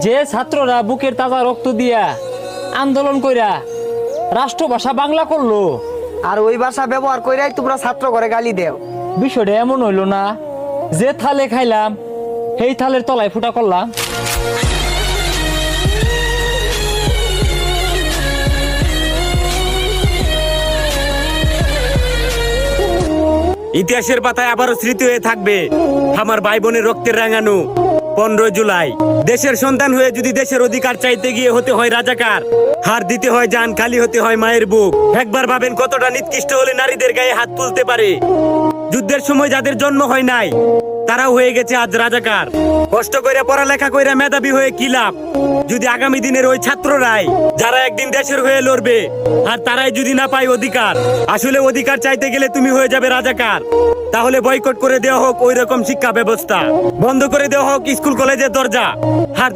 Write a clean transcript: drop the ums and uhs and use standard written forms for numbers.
যে ছাত্ররা বুকের তাজা রক্ত দিয়া আন্দোলন কইরা রাষ্ট্রভাষা বাংলা করলো, আর ওই ভাষা ব্যবহার কইরাই তোমরা ছাত্র করে গালি দেও। বিষয়টা এমন হইলো না যে থালে খাইলাম সেই থালের তলায় ফুটা করলাম। ইতিহাসের পাতায় আবারও স্মৃতি হয়ে থাকবে আমার ভাই বোনের রক্তের রাঙানো 15 জুলাই। দেশের সন্তান হয়ে যদি দেশের অধিকার চাইতে গিয়ে হতে হয় রাজাকার, হার দিতে হয় জান, খালি হতে হয় মায়ের বুক। একবার ভাবেন কতটা নিকৃষ্ট হলে নারীদের গায়ে হাত তুলতে পারে। যুদ্ধের সময় যাদের জন্ম হয় নাই তারাও হয়ে গেছে আজ রাজাকার। কষ্ট কইরা পড়ালেখা কইরা মেধাবী হয়ে কি লাভ যদি আগামী দিনের ওই ছাত্ররাই যারা একদিন দেশের হয়ে লড়বে আর তারাই যদি না পায় অধিকার। আসলে অধিকার চাইতে গেলে তুমি হয়ে যাবে রাজাকার। তাহলে বয়কট করে দেওয়া হোক ওই রকম শিক্ষা ব্যবস্থা, বন্ধ করে দেওয়া হোক স্কুল কলেজের দরজা। আর